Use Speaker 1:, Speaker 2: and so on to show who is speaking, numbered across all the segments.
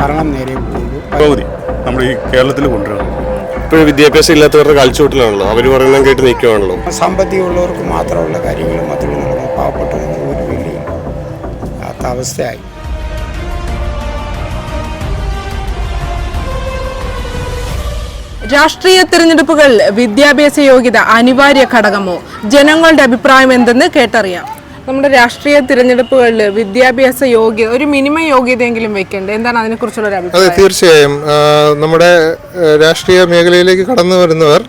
Speaker 1: ഭരണം നേരെ പോകുള്ളൂ.
Speaker 2: പകുതി നമ്മൾ ഈ കേരളത്തിൽ കൊണ്ടുവരണം. ഇപ്പോഴും വിദ്യാഭ്യാസം ഇല്ലാത്തവരുടെ കാൽച്ചുവട്ടിലാണല്ലോ, അവർ പറയുന്നത് കേട്ട് നിൽക്കുകയാണല്ലോ.
Speaker 1: സാമ്പത്തികമുള്ളവർക്ക് മാത്രമുള്ള കാര്യങ്ങൾ മാത്രമേ നടന്നു, പാവപ്പെട്ടവർക്ക് ഒരു വിലയില്ലാത്ത അവസ്ഥയായി.
Speaker 3: രാഷ്ട്രീയ തിരഞ്ഞെടുപ്പുകൾ വിദ്യാഭ്യാസ യോഗ്യത അനിവാര്യ ഘടകമോ? ജനങ്ങളുടെ അഭിപ്രായം എന്തെന്ന് കേട്ടറിയാം. നമ്മുടെ രാഷ്ട്രീയ തിരഞ്ഞെടുപ്പുകളിൽ വിദ്യാഭ്യാസ യോഗ്യത, ഒരു മിനിമം യോഗ്യതയെങ്കിലും വെക്കേണ്ടത്, എന്താണ് അതിനെക്കുറിച്ചുള്ള ഒരു അഭിപ്രായം?
Speaker 4: അതെ, തീർച്ചയായും നമ്മുടെ രാഷ്ട്രീയ മേഖലയിലേക്ക് കടന്നു വരുന്നവർ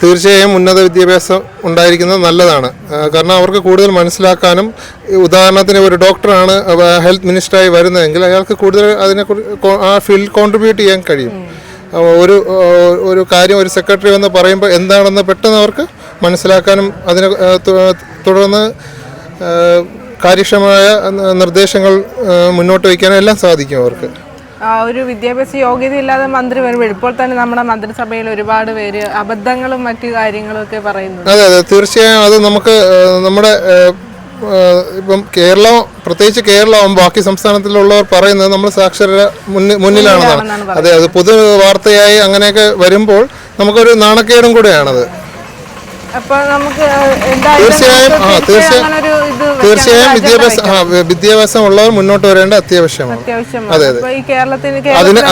Speaker 4: തീർച്ചയായും ഉന്നത വിദ്യാഭ്യാസം ഉണ്ടായിരിക്കുന്നത് നല്ലതാണ്. കാരണം അവർക്ക് കൂടുതൽ മനസ്സിലാക്കാനും, ഉദാഹരണത്തിന് ഒരു ഡോക്ടറാണ് ഹെൽത്ത് മിനിസ്റ്ററായി വരുന്നതെങ്കിൽ അയാൾക്ക് കൂടുതൽ അതിനെക്കുറിച്ച് ആ ഫീൽഡ് കോൺട്രിബ്യൂട്ട് ചെയ്യാൻ കഴിയും. ഒരു കാര്യം ഒരു സെക്രട്ടറി വന്ന് പറയുമ്പോൾ എന്താണെന്ന് പെട്ടെന്ന് അവർക്ക് മനസ്സിലാക്കാനും അതിനെ തുടർന്ന് കാര്യക്ഷമമായ നിർദ്ദേശങ്ങൾ മുന്നോട്ട് വയ്ക്കാനും എല്ലാം സാധിക്കും അവർക്ക്.
Speaker 3: ഒരു വിദ്യാഭ്യാസ യോഗ്യത ഇല്ലാതെ മന്ത്രി വരുമ്പോൾ ഇപ്പോൾ തന്നെ നമ്മുടെ മന്ത്രിസഭയിൽ ഒരുപാട് പേര് അബദ്ധങ്ങളും മറ്റു കാര്യങ്ങളും ഒക്കെ പറയുന്നു.
Speaker 4: അതെ, തീർച്ചയായും അത് നമുക്ക് നമ്മുടെ ഇപ്പം കേരളം, പ്രത്യേകിച്ച് കേരളമാകുമ്പോൾ ബാക്കി സംസ്ഥാനത്തിലുള്ളവർ പറയുന്നത് നമ്മൾ സാക്ഷരത മുന്നിലാണെന്നാണ്. അതെ, അത് പൊതു വാർത്തയായി അങ്ങനെയൊക്കെ വരുമ്പോൾ നമുക്കൊരു നാണക്കേടും കൂടെയാണത്. തീർച്ചയായും വിദ്യാഭ്യാസം ഉള്ളവർ മുന്നോട്ട് വരേണ്ട അത്യാവശ്യമാണ്. അതെ,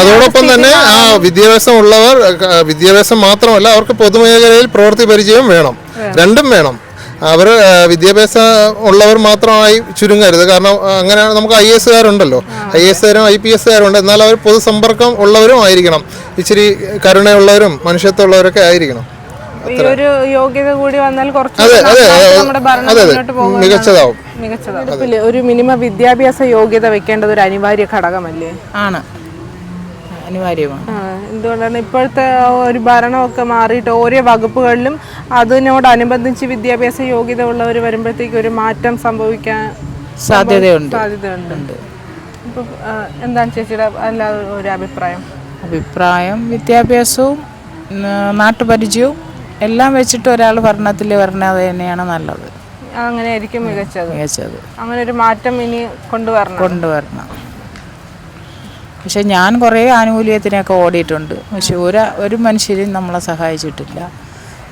Speaker 4: അതോടൊപ്പം തന്നെ ആ വിദ്യാഭ്യാസം ഉള്ളവർ വിദ്യാഭ്യാസം മാത്രമല്ല, അവർക്ക് പൊതുമേഖലയിൽ പ്രവൃത്തി പരിചയം വേണം, രണ്ടും വേണം. അവർ വിദ്യാഭ്യാസം ഉള്ളവർ മാത്രമായി ചുരുങ്ങരുത്. കാരണം അങ്ങനെയാണ്, നമുക്ക് IAS-കാരുണ്ടല്ലോ, IAS-കാരും IPS-കാരുണ്ട്, എന്നാൽ അവർ പൊതുസമ്പർക്കം ഉള്ളവരും ആയിരിക്കണം, ഇച്ചിരി കരുണയുള്ളവരും മനുഷ്യത്വമുള്ളവരൊക്കെ ആയിരിക്കണം.
Speaker 3: ഒരു യോഗ്യത കൂടി വന്നാൽ
Speaker 4: മികച്ചതാവും.
Speaker 3: ഒരു മിനിമം വിദ്യാഭ്യാസ യോഗ്യത വെക്കേണ്ടത് ഒരു അനിവാര്യ ഘടകമല്ലേ?
Speaker 5: ആണ്, അനിവാര്യമാണ്.
Speaker 3: എന്തുകൊണ്ടാണ് ഇപ്പോഴത്തെ ഒരു ഭരണമൊക്കെ മാറിയിട്ട് ഓരോ വകുപ്പുകളിലും അതിനോടനുബന്ധിച്ച് വിദ്യാഭ്യാസ യോഗ്യത ഉള്ളവർ വരുമ്പോഴത്തേക്ക് ഒരു മാറ്റം സംഭവിക്കാൻ
Speaker 5: സാധ്യതയുണ്ട്.
Speaker 3: ഇപ്പം എന്താണ് ചേച്ചിയുടെ അല്ലാതെ ഒരു
Speaker 5: അഭിപ്രായം? വിദ്യാഭ്യാസവും നാട്ടുപരിചയവും എല്ലാം വെച്ചിട്ട് ഒരാൾ ഭരണത്തിൽ വരണത് തന്നെയാണ് നല്ലത്.
Speaker 3: അങ്ങനെയായിരിക്കും മികച്ചത്. അങ്ങനെ ഒരു മാറ്റം ഇനി കൊണ്ടുവരണം.
Speaker 5: പക്ഷെ ഞാൻ കുറേ ആനുകൂല്യത്തിനൊക്കെ ഓടിയിട്ടുണ്ട്, പക്ഷെ ഒരു മനുഷ്യരും നമ്മളെ സഹായിച്ചിട്ടില്ല.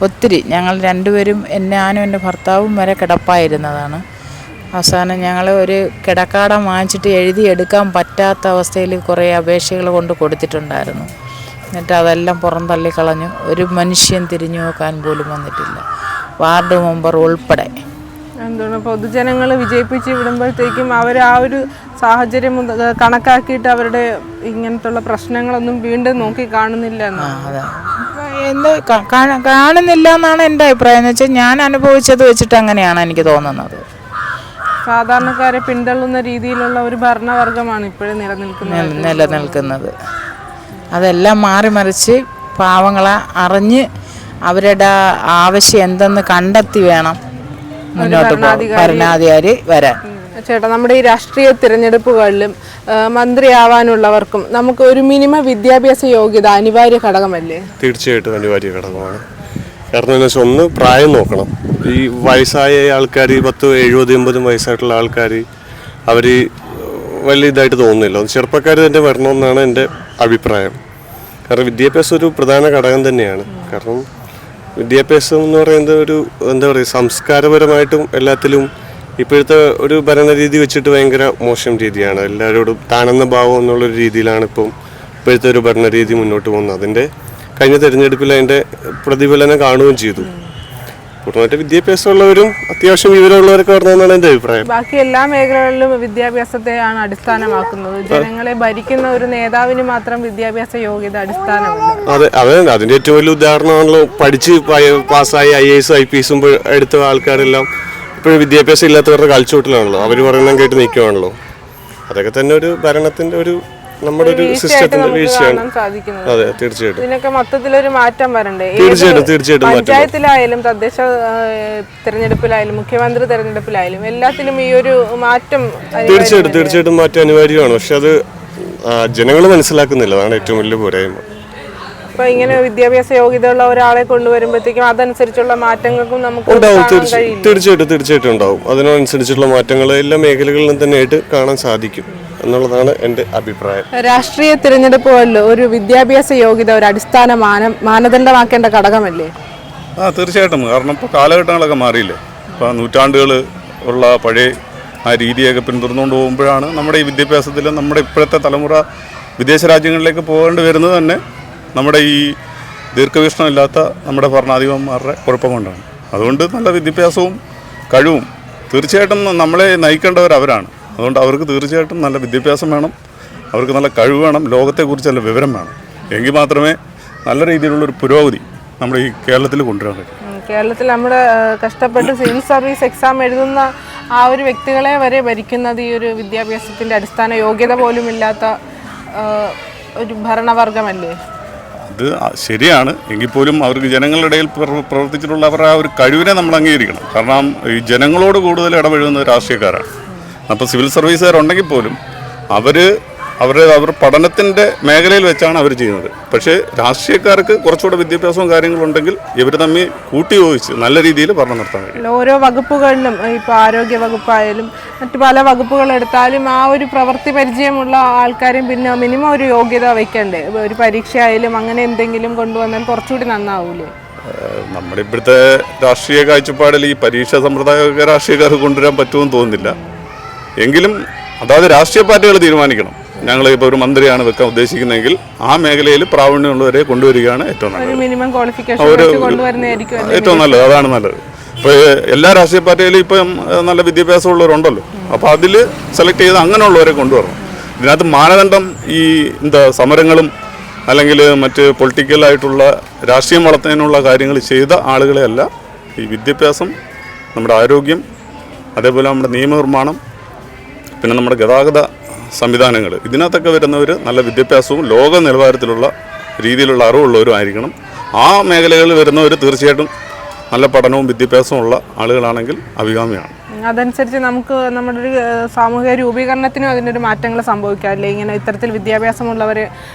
Speaker 5: ഒത്തിരി ഞങ്ങൾ രണ്ടുപേരും, ഞാനും എൻ്റെ ഭർത്താവും വരെ കിടപ്പായിരുന്നതാണ്. അവസാനം ഞങ്ങൾ ഒരു കിടക്കാട വാങ്ങിച്ചിട്ട് എഴുതിയെടുക്കാൻ പറ്റാത്ത അവസ്ഥയിൽ കുറേ അപേക്ഷകൾ കൊണ്ട് കൊടുത്തിട്ടുണ്ടായിരുന്നു. എന്നിട്ട് അതെല്ലാം പുറന്തള്ളിക്കളഞ്ഞു. ഒരു മനുഷ്യൻ തിരിഞ്ഞു നോക്കാൻ പോലും വന്നിട്ടില്ല, വാർഡ് മെമ്പർ ഉൾപ്പെടെ.
Speaker 3: എന്താണ് പൊതുജനങ്ങൾ വിജയിപ്പിച്ച് വിടുമ്പോഴത്തേക്കും അവർ ആ ഒരു സാഹചര്യം കണക്കാക്കിയിട്ട് അവരുടെ ഇങ്ങനത്തുള്ള പ്രശ്നങ്ങളൊന്നും വീണ്ടും നോക്കി കാണുന്നില്ല.
Speaker 5: കാണുന്നില്ല എന്നാണ് എൻ്റെ അഭിപ്രായം. എന്ന് വെച്ചാൽ ഞാൻ അനുഭവിച്ചത് വെച്ചിട്ട് അങ്ങനെയാണ് എനിക്ക് തോന്നുന്നത്.
Speaker 3: സാധാരണക്കാരെ പിന്തള്ളുന്ന രീതിയിലുള്ള ഒരു ഭരണവർഗമാണ് ഇപ്പോഴും
Speaker 5: നിലനിൽക്കുന്നത്. അതെല്ലാം മാറിമറിച്ച് പാവങ്ങളെ അറിഞ്ഞ് അവരുടെ ആവശ്യം എന്തെന്ന് കണ്ടെത്തി വേണം മുന്നോട്ട് ഭരണാധികാരി വരാൻ.
Speaker 3: ചേട്ടാ, നമ്മുടെ ഈ രാഷ്ട്രീയ തിരഞ്ഞെടുപ്പുകളിലും മന്ത്രിയാവാനുള്ളവർക്കും നമുക്ക് ഒരു മിനിമം വിദ്യാഭ്യാസ യോഗ്യത അനിവാര്യ ഘടകമല്ലേ?
Speaker 2: തീർച്ചയായിട്ടും അനിവാര്യ ഘടകമാണ്. കാരണം എന്താ വെച്ചാൽ ഒന്ന് പ്രായം നോക്കണം. ഈ വയസ്സായ ആൾക്കാർ, 10, 70, 80 വയസ്സായിട്ടുള്ള ആൾക്കാർ, അവർ വലിയ ഇതായിട്ട് തോന്നുന്നില്ല. ചെറുപ്പക്കാർ തന്നെ വരണമെന്നാണ് എൻ്റെ അഭിപ്രായം. കാരണം വിദ്യാഭ്യാസം ഒരു പ്രധാന ഘടകം തന്നെയാണ്. കാരണം വിദ്യാഭ്യാസം എന്ന് പറയുന്നത് ഒരു എന്താ പറയുക, സംസ്കാരപരമായിട്ടും എല്ലാത്തിലും ഇപ്പോഴത്തെ ഒരു ഭരണരീതി വെച്ചിട്ട് ഭയങ്കര മോശം രീതിയാണ്. എല്ലാവരോടും താണെന്ന ഭാവം എന്നുള്ളൊരു രീതിയിലാണ് ഇപ്പോഴത്തെ ഒരു ഭരണരീതി മുന്നോട്ട് പോകുന്നത്. അതിൻ്റെ കഴിഞ്ഞ തിരഞ്ഞെടുപ്പിൽ അതിൻ്റെ പ്രതിഫലനം കാണുകയും ചെയ്തു. പൂർണ്ണമായിട്ട് വിദ്യാഭ്യാസമുള്ളവരും അത്യാവശ്യം വിവരമുള്ളവരൊക്കെ വരണമെന്നാണ് എൻ്റെ അഭിപ്രായം.
Speaker 3: ബാക്കി എല്ലാ മേഖലകളിലും വിദ്യാഭ്യാസത്തെയാണ് അടിസ്ഥാനമാക്കുന്നത്. ജനങ്ങളെ ഭരിക്കുന്ന ഒരു നേതാവിന് മാത്രം വിദ്യാഭ്യാസ യോഗ്യത അടിസ്ഥാനമല്ല.
Speaker 2: അതെ, അതിൻ്റെ ഏറ്റവും വലിയ ഉദാഹരണമാണല്ലോ പഠിച്ച് പാസ്സായി IAS IPS എടുത്ത ആൾക്കാരെല്ലാം ഇപ്പോഴും വിദ്യാഭ്യാസം ഇല്ലാത്തവരുടെ കാൽച്ചുവട്ടിലാണല്ലോ, അവർ പറയുന്നത് കേട്ട് നിൽക്കുകയാണല്ലോ. അതൊക്കെ തന്നെ ഒരു ഭരണത്തിൻ്റെ നമ്മുടെ ഒരു സിസ്റ്റത്തിന്റെ വീഴ്ചയാണ്. അതെ, തീർച്ചയായിട്ടും
Speaker 3: ഇതിനൊക്കെ മൊത്തത്തിലൊരു മാറ്റം വരണ്ടേ?
Speaker 2: തീർച്ചയായിട്ടും
Speaker 3: പഞ്ചായത്തിലായാലും തദ്ദേശ തെരഞ്ഞെടുപ്പിലായാലും മുഖ്യമന്ത്രി തെരഞ്ഞെടുപ്പിലായാലും എല്ലാത്തിലും ഈ ഒരു മാറ്റം
Speaker 2: തീർച്ചയായിട്ടും മാറ്റം അനിവാര്യമാണ്. പക്ഷെ അത് ജനങ്ങൾ മനസ്സിലാക്കുന്നില്ല, അതാണ് ഏറ്റവും വലിയ പോരായ്മ.
Speaker 3: അപ്പൊ ഇങ്ങനെ വിദ്യാഭ്യാസ യോഗ്യതയുള്ള ഒരാളെ കൊണ്ടുവരുമ്പോഴത്തേക്കും അതനുസരിച്ചുള്ള മാറ്റങ്ങൾക്കും നമുക്ക്
Speaker 2: ഉണ്ടാവും. തീർച്ചയായിട്ടും ഉണ്ടാവും. അതിനനുസരിച്ചുള്ള മാറ്റങ്ങൾ എല്ലാ മേഖലകളിലും തന്നെ ആയിട്ട് കാണാൻ സാധിക്കും. എന്നുള്ളതാണ് എൻ്റെ അഭിപ്രായം.
Speaker 3: രാഷ്ട്രീയ തിരഞ്ഞെടുപ്പുകളിൽ ഒരു വിദ്യാഭ്യാസ യോഗ്യത ഒരു അടിസ്ഥാന മാനദണ്ഡമാക്കേണ്ട ഘടകമല്ലേ?
Speaker 6: തീർച്ചയായിട്ടും. കാരണം ഇപ്പോൾ കാലഘട്ടങ്ങളൊക്കെ മാറിയില്ലേ. ഇപ്പോൾ നൂറ്റാണ്ടുകൾ ഉള്ള പഴയ ആ രീതിയൊക്കെ പിന്തുടർന്നുകൊണ്ട് പോകുമ്പോഴാണ് നമ്മുടെ ഈ വിദ്യാഭ്യാസത്തിൽ നമ്മുടെ ഇപ്പോഴത്തെ തലമുറ വിദേശ രാജ്യങ്ങളിലേക്ക് പോകേണ്ടി വരുന്നത് തന്നെ നമ്മുടെ ഈ ദീർഘവീക്ഷണമില്ലാത്ത നമ്മുടെ ഭരണാധിപന്മാരുടെ കുഴപ്പം കൊണ്ടാണ്. അതുകൊണ്ട് നല്ല വിദ്യാഭ്യാസവും കഴിവും തീർച്ചയായിട്ടും നമ്മളെ നയിക്കേണ്ടവർ അവരാണ്. അതുകൊണ്ട് അവർക്ക് തീർച്ചയായിട്ടും നല്ല വിദ്യാഭ്യാസം വേണം, അവർക്ക് നല്ല കഴിവ് വേണം, ലോകത്തെക്കുറിച്ച് നല്ല വിവരം വേണം. എങ്കിൽ മാത്രമേ നല്ല രീതിയിലുള്ളൊരു പുരോഗതി നമ്മുടെ ഈ കേരളത്തിൽ കൊണ്ടുവരാൻ കഴിയും.
Speaker 3: കേരളത്തിൽ നമ്മുടെ കഷ്ടപ്പെട്ട് സിവിൽ സർവീസ് എക്സാം എഴുതുന്ന ആ ഒരു വ്യക്തികളെ വരെ ഭരിക്കുന്നത് ഈ ഒരു വിദ്യാഭ്യാസത്തിൻ്റെ അടിസ്ഥാന യോഗ്യത പോലും ഇല്ലാത്ത ഒരു ഭരണവർഗമല്ലേ?
Speaker 6: അത് ശരിയാണ്. എങ്കിൽ പോലും അവർക്ക് ജനങ്ങളുടെ ഇടയിൽ പ്രവർത്തിച്ചിട്ടുള്ള അവരുടെ ആ ഒരു കഴിവിനെ നമ്മൾ അംഗീകരിക്കണം. കാരണം ഈ ജനങ്ങളോട് കൂടുതൽ ഇടപഴകുന്നത് രാഷ്ട്രീയക്കാരാണ്. അപ്പോൾ സിവിൽ സർവീസുകാരുണ്ടെങ്കിൽ പോലും അവർ പഠനത്തിൻ്റെ മേഖലയിൽ വെച്ചാണ് അവർ ചെയ്യുന്നത്. പക്ഷേ രാഷ്ട്രീയക്കാർക്ക് കുറച്ചുകൂടെ വിദ്യാഭ്യാസവും കാര്യങ്ങളുണ്ടെങ്കിൽ ഇവർ തമ്മിൽ കൂട്ടിയോജിച്ച് നല്ല രീതിയിൽ ഭരണം നടത്താൻ കഴിയും.
Speaker 3: ഓരോ വകുപ്പുകളിലും ഇപ്പോൾ ആരോഗ്യ വകുപ്പായാലും മറ്റു പല വകുപ്പുകളെടുത്താലും ആ ഒരു പ്രവൃത്തി പരിചയമുള്ള ആൾക്കാരും പിന്നെ മിനിമം ഒരു യോഗ്യത വയ്ക്കണ്ടേ? ഒരു പരീക്ഷ ആയാലും അങ്ങനെ എന്തെങ്കിലും കൊണ്ടുവന്നാൽ കുറച്ചുകൂടി നന്നാവൂലേ?
Speaker 6: നമ്മുടെ ഇപ്പോഴത്തെ രാഷ്ട്രീയ കാഴ്ചപ്പാടിൽ ഈ പരീക്ഷാ സമ്പ്രദായമൊക്കെ രാഷ്ട്രീയക്കാർക്ക് കൊണ്ടുവരാൻ പറ്റുമെന്ന് തോന്നുന്നില്ല. എങ്കിലും അതായത് രാഷ്ട്രീയ പാർട്ടികൾ തീരുമാനിക്കണം. ഞങ്ങൾ ഇപ്പോൾ ഒരു മന്ത്രിയാണ് വെക്കാൻ ഉദ്ദേശിക്കുന്നതെങ്കിൽ ആ മേഖലയിൽ പ്രാവീണ്യമുള്ളവരെ കൊണ്ടുവരികയാണ് ഏറ്റവും ഏറ്റവും നല്ലത്. അതാണ് നല്ലത്. ഇപ്പോൾ എല്ലാ രാഷ്ട്രീയ പാർട്ടിയിലും ഇപ്പം നല്ല വിദ്യാഭ്യാസമുള്ളവരുണ്ടല്ലോ. അപ്പോൾ അതിൽ സെലക്ട് ചെയ്ത് അങ്ങനെയുള്ളവരെ കൊണ്ടുവരണം. ഇതിനകത്ത് മാനദണ്ഡം ഈ സമരങ്ങളും അല്ലെങ്കിൽ മറ്റ് പൊളിറ്റിക്കലായിട്ടുള്ള രാഷ്ട്രീയം വളർത്തുന്നതിനുള്ള കാര്യങ്ങൾ ചെയ്ത ആളുകളെ അല്ല. ഈ വിദ്യാഭ്യാസം, നമ്മുടെ ആരോഗ്യം, അതേപോലെ നമ്മുടെ നിയമനിർമ്മാണം, പിന്നെ നമ്മുടെ ഗതാഗത സംവിധാനങ്ങൾ, ഇതിനകത്തൊക്കെ വരുന്നവർ നല്ല വിദ്യാഭ്യാസവും ലോക നിലവാരത്തിലുള്ള രീതിയിലുള്ള അറിവുള്ളവരും ആയിരിക്കണം. ആ മേഖലകളിൽ വരുന്നവർ തീർച്ചയായിട്ടും നല്ല പഠനവും വിദ്യാഭ്യാസവും ഉള്ള ആളുകളാണെങ്കിൽ അഭികാമ്യമാണ്.
Speaker 3: അതനുസരിച്ച് നമുക്ക് നമ്മുടെ ഒരു സാമൂഹിക രൂപീകരണത്തിനും അതിൻ്റെ ഒരു മാറ്റങ്ങൾ സംഭവിക്കാറില്ലേ? ഇങ്ങനെ ഇത്തരത്തിൽ വിദ്യാഭ്യാസമുള്ളവർ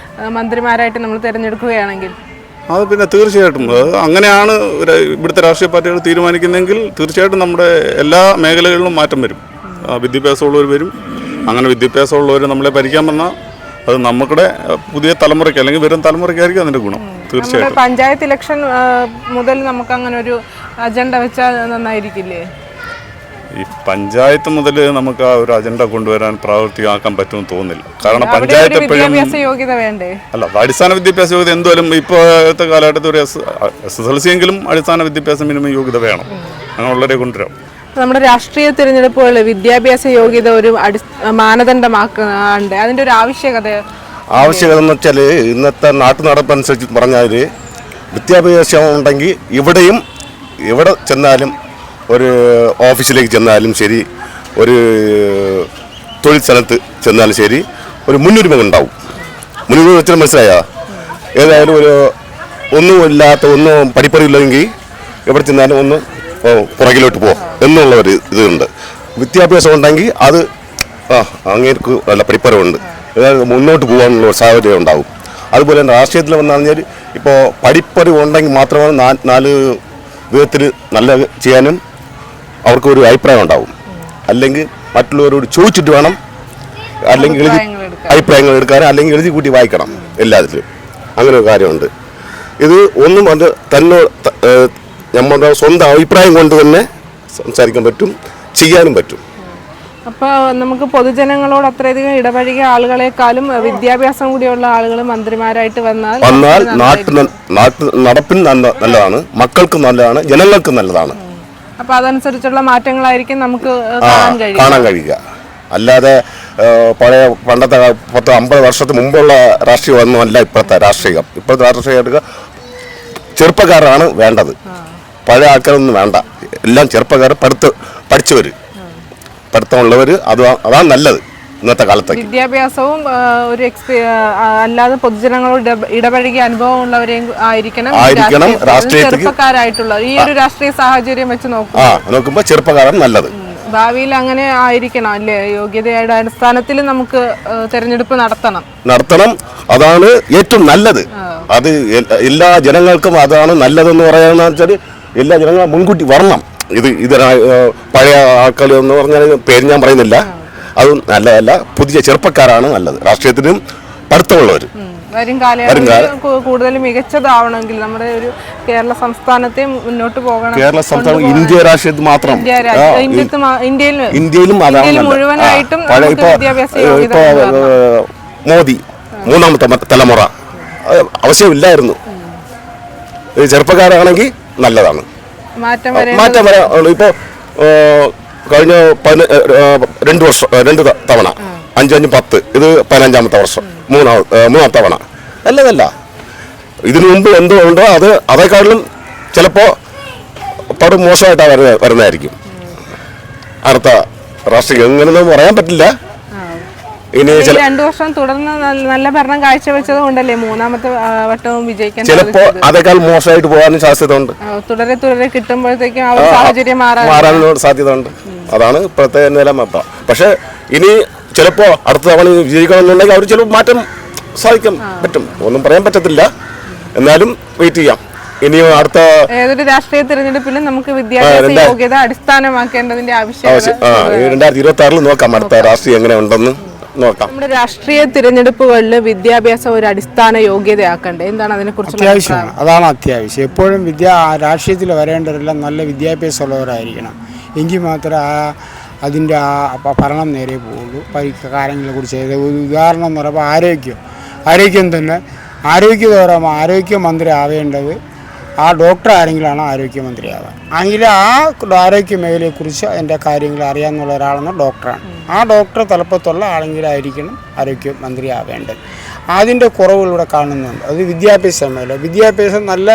Speaker 3: മന്ത്രിമാരായിട്ട് നമ്മൾ തിരഞ്ഞെടുക്കുകയാണെങ്കിൽ
Speaker 6: അത് പിന്നെ തീർച്ചയായിട്ടും അങ്ങനെയാണ് ഇവിടുത്തെ രാഷ്ട്രീയ പാർട്ടികൾ തീരുമാനിക്കുന്നതെങ്കിൽ തീർച്ചയായിട്ടും നമ്മുടെ എല്ലാ മേഖലകളിലും മാറ്റം വരും. വിദ്യാഭ്യാസമുള്ളവർ വരും. അങ്ങനെ വിദ്യാഭ്യാസമുള്ളവർ നമ്മളെ ഭരിക്കാൻ വന്നാൽ അത് നമ്മുടെ പുതിയ തലമുറയ്ക്ക് അല്ലെങ്കിൽ വരും തലമുറയ്ക്കായിരിക്കും അതിൻ്റെ ഗുണം. തീർച്ചയായിട്ടും
Speaker 3: പഞ്ചായത്ത് ഇലക്ഷൻ മുതൽ നമുക്ക് അങ്ങനെ ഒരു അജണ്ട വെച്ചാൽ നന്നായിരിക്കില്ലേ?
Speaker 6: ഈ പഞ്ചായത്ത് മുതൽ നമുക്ക് ആ ഒരു അജണ്ട കൊണ്ടുവരാൻ പ്രാവർത്തികമാക്കാൻ പറ്റുമെന്ന് തോന്നുന്നില്ല. കാരണം പഞ്ചായത്ത്
Speaker 3: യോഗ്യത വേണ്ടേ?
Speaker 6: അല്ല, അടിസ്ഥാന വിദ്യാഭ്യാസ യോഗ്യത എന്തായാലും ഇപ്പോഴത്തെ കാലഘട്ടത്തിൽ ഒരു SSLC എങ്കിലും അടിസ്ഥാന വിദ്യാഭ്യാസ മിനിമം യോഗ്യത വേണം. അങ്ങനെയുള്ളവരെ കൊണ്ടുവരാം.
Speaker 3: നമ്മുടെ രാഷ്ട്രീയ തിരഞ്ഞെടുപ്പുകളിൽ വിദ്യാഭ്യാസ യോഗ്യത ഒരു മാനദണ്ഡമാക്കുന്നുണ്ട്. അതിൻ്റെ ഒരു ആവശ്യകത
Speaker 7: എന്ന് വെച്ചാൽ ഇന്നത്തെ നാട്ടു നടപ്പനുസരിച്ച് പറഞ്ഞാൽ വിദ്യാഭ്യാസം ഉണ്ടെങ്കിൽ എവിടെ ചെന്നാലും, ഒരു ഓഫീസിലേക്ക് ചെന്നാലും ശരി, ഒരു തൊഴിൽ സ്ഥലത്ത് ചെന്നാലും ശരി, ഒരു മുൻനുരിമ ഉണ്ടാവും. മുൻനുരിമ വെച്ചാൽ മനസ്സിലായാ? ഏതായാലും ഒന്നും പഠിപ്പറിയില്ലെങ്കിൽ എവിടെ ചെന്നാലും ഒന്ന് പുറകിലോട്ട് പോ എന്നുള്ളൊരു ഇതുണ്ട്. വിദ്യാഭ്യാസം ഉണ്ടെങ്കിൽ അത് അങ്ങേർക്ക് നല്ല പഠിപ്പറിവുണ്ട്, മുന്നോട്ട് പോകാനുള്ള ഒരു സാഹചര്യം ഉണ്ടാവും. അതുപോലെ തന്നെ രാഷ്ട്രീയത്തിൽ വന്നു കഴിഞ്ഞാൽ ഇപ്പോൾ പഠിപ്പറിവ് ഉണ്ടെങ്കിൽ മാത്രമാണ് നാല് വിധത്തിൽ നല്ല ചെയ്യാനും അവർക്കൊരു അഭിപ്രായം ഉണ്ടാവും. അല്ലെങ്കിൽ മറ്റുള്ളവരോട് ചോദിച്ചിട്ട് വേണം, അല്ലെങ്കിൽ അഭിപ്രായങ്ങൾ എടുക്കാനും, അല്ലെങ്കിൽ എഴുതി കൂട്ടി വായിക്കണം. എല്ലാത്തിലും അങ്ങനെ ഒരു കാര്യമുണ്ട്. ഇത് ഒന്നും അത് നമ്മുടെ സ്വന്തം അഭിപ്രായം കൊണ്ട് തന്നെ സംസാരിക്കാൻ പറ്റും, ചെയ്യാനും പറ്റും.
Speaker 3: അപ്പോൾ നമുക്ക് പൊതുജനങ്ങളോട് അത്രയധികം ഇടപഴകിയ ആളുകളെക്കാളും വിദ്യാഭ്യാസം കൂടിയുള്ള ആളുകൾ മന്ത്രിമാരായിട്ട് വന്നാൽ
Speaker 7: നടപ്പിന് നല്ലതാണ്, മക്കൾക്ക് നല്ലതാണ്, ജനങ്ങൾക്ക് നല്ലതാണ്.
Speaker 3: അപ്പോൾ അതനുസരിച്ചുള്ള മാറ്റങ്ങളായിരിക്കും നമുക്ക്
Speaker 7: കാണാൻ കഴിയുക. അല്ലാതെ പണ്ടത്തെ 50 വർഷത്തിന് മുമ്പുള്ള രാഷ്ട്രീയം അല്ല ഇപ്പോഴത്തെ രാഷ്ട്രീയം. ഇപ്പോഴത്തെ രാഷ്ട്രീയം ചെറുപ്പക്കാരാണ് വേണ്ടത്, പഴയ ആൾക്കാരൊന്നും വേണ്ട. എല്ലാം ചെറുപ്പക്കാർ പഠിച്ചവർ, പഠിത്തമുള്ളവർ, അതാണ് നല്ലത് ഇന്നത്തെ കാലത്ത്.
Speaker 3: വിദ്യാഭ്യാസവും ഒരു അല്ലാതെ പൊതുജനങ്ങളോട് ഇടപഴകിയ അനുഭവം ഉള്ളവരെയും ആയിരിക്കണം ചെറുപ്പക്കാരായിട്ടുള്ള. ഈ ഒരു രാഷ്ട്രീയ സാഹചര്യം വെച്ച്
Speaker 7: നോക്കുമ്പോൾ ചെറുപ്പക്കാരാണ് നല്ലത്.
Speaker 3: ഭാവിയിൽ അങ്ങനെ ആയിരിക്കണം അല്ലേ? യോഗ്യതയുടെ അടിസ്ഥാനത്തിൽ നമുക്ക് തെരഞ്ഞെടുപ്പ് നടത്തണം.
Speaker 7: അതാണ് ഏറ്റവും നല്ലത്. അത് എല്ലാ ജനങ്ങൾക്കും അതാണ് നല്ലതെന്ന് പറയാന്ന് വെച്ചാൽ എല്ലാ ജനങ്ങളും മുൻകൂട്ടി വരണം. ഇത് പഴയ ആൾക്കാർ എന്ന് പറഞ്ഞാൽ പേര് ഞാൻ പറയുന്നില്ല, അതും നല്ലതല്ല. പുതിയ ചെറുപ്പക്കാരാണ് നല്ലത്, രാഷ്ട്രീയത്തിനും പഠിത്തമുള്ളവർ.
Speaker 3: വരും കാലങ്ങളിൽ കൂടുതൽ മികച്ചതാവണമെങ്കിൽ നമ്മുടെ ഒരു കേരള സംസ്ഥാനത്തെ മുന്നോട്ട് പോകണം.
Speaker 7: കേരള സംസ്ഥാനം ഇന്ത്യ രാഷ്ട്രീയത്തിൽ മാത്രം, ഇന്ത്യയിലും അതാണ്
Speaker 3: മുഴുവനായിട്ടും
Speaker 7: ഇപ്പോ മോദി മൂന്നാമത്തെ തലമുറ ആവശ്യമില്ലായിരുന്നു. ചെറുപ്പക്കാരാണെങ്കിൽ നല്ലതാണ്, മാറ്റം വരാൻ. ഇപ്പോൾ കഴിഞ്ഞ 2 തവണ 5 10, ഇത് 15ാമത്തെ വർഷം, മൂന്നാം തവണ. നല്ലതല്ല. ഇതിനു മുമ്പ് എന്തോ ഉണ്ടോ അതേക്കാളിലും ചിലപ്പോൾ പടം മോശമായിട്ടാണ് വരുന്നതായിരിക്കും. അടുത്ത രാഷ്ട്രീയം എങ്ങനെയൊന്നും പറയാൻ പറ്റില്ല. ഇനി
Speaker 3: 2 വർഷം തുടർന്ന് നല്ല ഭരണം കാഴ്ചവെച്ചത് കൊണ്ടല്ലേ 3ാമത്തെ വട്ടവും വിജയിക്കാൻ
Speaker 7: ചിലപ്പോൾ അതേക്കാൾ മോശമായിട്ട് പോകാനും സാധ്യതയുണ്ട്.
Speaker 3: തുടരെ കിട്ടുമ്പോഴത്തേക്കും ആ ഒരു സാഹചര്യം
Speaker 7: മാറാനുള്ള സാധ്യത ഉണ്ട്. അതാണ് ഇപ്പോഴത്തെ നില മൊത്തം. പക്ഷെ ഇനി ചിലപ്പോൾ അടുത്ത തവണ വിജയിക്കണമെന്നുണ്ടെങ്കിൽ അവർ ചിലപ്പോൾ മാറ്റം സാധിക്കാൻ പറ്റും, ഒന്നും പറയാൻ പറ്റത്തില്ല. എന്നാലും വെയിറ്റ് ചെയ്യാം. ഇനിയും അടുത്ത
Speaker 3: ഏതൊരു രാഷ്ട്രീയ തിരഞ്ഞെടുപ്പിലും നമുക്ക് വിദ്യാഭ്യാസ യോഗ്യത അടിസ്ഥാനമാക്കേണ്ടതിന്റെ ആവശ്യം
Speaker 7: 2026 നോക്കാം അടുത്ത രാഷ്ട്രീയം എങ്ങനെ ഉണ്ടെന്ന് നോക്കാം.
Speaker 3: നമ്മുടെ രാഷ്ട്രീയ തിരഞ്ഞെടുപ്പുകളിൽ വിദ്യാഭ്യാസം ഒരു അടിസ്ഥാന യോഗ്യതയാക്കണ്ടേ? എന്താണ് അതിനെ കുറിച്ച്?
Speaker 8: അത്യാവശ്യമാണ്, അതാണ് അത്യാവശ്യം. എപ്പോഴും രാഷ്ട്രീയത്തിൽ വരേണ്ടവരെല്ലാം നല്ല വിദ്യാഭ്യാസമുള്ളവരായിരിക്കണം. എങ്കിൽ മാത്രമേ അതിൻ്റെ ഭരണം നേരെ പോവുള്ളൂ. കാര്യങ്ങളെ കുറിച്ച് ഒരു ഉദാഹരണം എന്ന് പറയുമ്പോൾ ആരോഗ്യം തന്നെ ആരോഗ്യമന്ത്രി ആവേണ്ടത് ആ ഡോക്ടർ ആരെങ്കിലാണ് ആരോഗ്യമന്ത്രിയാവുക. എങ്കിൽ ആ ആരോഗ്യ മേഖലയെക്കുറിച്ച് അതിൻ്റെ കാര്യങ്ങൾ അറിയാമെന്നുള്ള ഒരാളെന്ന് ഡോക്ടറാണ്. ആ ഡോക്ടർ തലപ്പത്തുള്ള ആരെങ്കിലായിരിക്കണം ആരോഗ്യമന്ത്രി ആവേണ്ടത്. അതിൻ്റെ കുറവുകളിലൂടെ കാണുന്നുണ്ട്. അത് വിദ്യാഭ്യാസ മേഖല. വിദ്യാഭ്യാസം നല്ല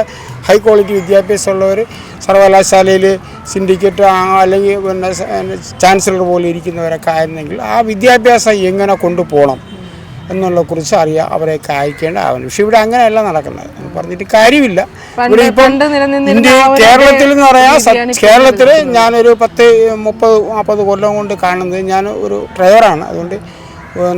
Speaker 8: ഹൈ ക്വാളിറ്റി വിദ്യാഭ്യാസമുള്ളവർ സർവകലാശാലയിൽ സിൻഡിക്കേറ്റ് അല്ലെങ്കിൽ പിന്നെ ചാൻസലർ പോലെ ഇരിക്കുന്നവരൊക്കെ ആയിരുന്നെങ്കിൽ ആ വിദ്യാഭ്യാസം എങ്ങനെ കൊണ്ടുപോകണം എന്നുള്ളതിനെക്കുറിച്ച് അറിയാം, അവരെയൊക്കെ അയക്കേണ്ട ആവുന്നു. പക്ഷെ ഇവിടെ അങ്ങനെയല്ല നടക്കുന്നത് പറഞ്ഞിട്ട് കാര്യമില്ല. ഇവിടെ ഇപ്പം കേരളത്തിൽ എന്ന് പറയാം, കേരളത്തിൽ ഞാനൊരു 10-30-40 കൊല്ലം കൊണ്ട് കാണുന്നത്, ഞാൻ ഒരു ഡ്രൈവറാണ്. അതുകൊണ്ട്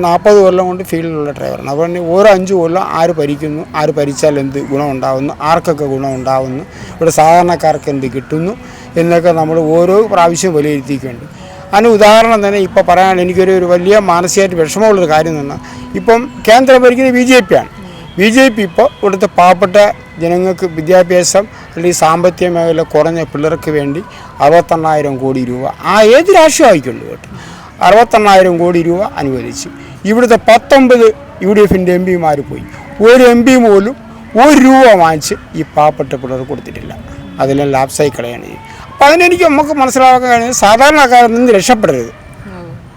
Speaker 8: 40 കൊല്ലം കൊണ്ട് ഫീൽഡിലുള്ള ഡ്രൈവറാണ്. അതുകൊണ്ട് ഓരോ 5 കൊല്ലം ആര് ഭരിക്കുന്നു, ആര് ഭരിച്ചാൽ എന്ത് ഗുണമുണ്ടാകുന്നു, ആർക്കൊക്കെ ഗുണമുണ്ടാകുന്നു, ഇവിടെ സാധാരണക്കാർക്ക് എന്ത് കിട്ടുന്നു എന്നൊക്കെ നമ്മൾ ഓരോ പ്രാവശ്യം വിലയിരുത്തിയിട്ടുണ്ട്. അതിന് ഉദാഹരണം തന്നെ ഇപ്പോൾ പറയാൻ എനിക്കൊരു വലിയ മാനസികമായിട്ട് വിഷമമുള്ളൊരു കാര്യം തന്നെ, ഇപ്പം കേന്ദ്രം ഭരിക്കുന്നത് BJP ആണ്. BJP ഇപ്പോൾ ഇവിടുത്തെ പാവപ്പെട്ട ജനങ്ങൾക്ക് വിദ്യാഭ്യാസം അല്ലെങ്കിൽ സാമ്പത്തിക മേഖല കുറഞ്ഞ പിള്ളേർക്ക് വേണ്ടി 68,000 കോടി രൂപ, ഏത് രാഷ്ട്രീയം ആയിക്കൊണ്ട് കേട്ടോ, 68,000 കോടി രൂപ അനുവദിച്ചു. ഇവിടുത്തെ 19 UDFൻ്റെ MPമാർ പോയി, ഒരു MP പോലും 1 രൂപ വാങ്ങിച്ച് ഈ പാവപ്പെട്ട പിള്ളേർക്ക് കൊടുത്തിട്ടില്ല. അതെല്ലാം ലാപ്സായി കളയാണ് ചെയ്യുന്നത്. അപ്പോൾ അതിനെനിക്ക് നമുക്ക് മനസ്സിലാക്കാൻ കഴിയുന്നത് സാധാരണക്കാരിൽ നിന്ന് രക്ഷപ്പെടരുത്,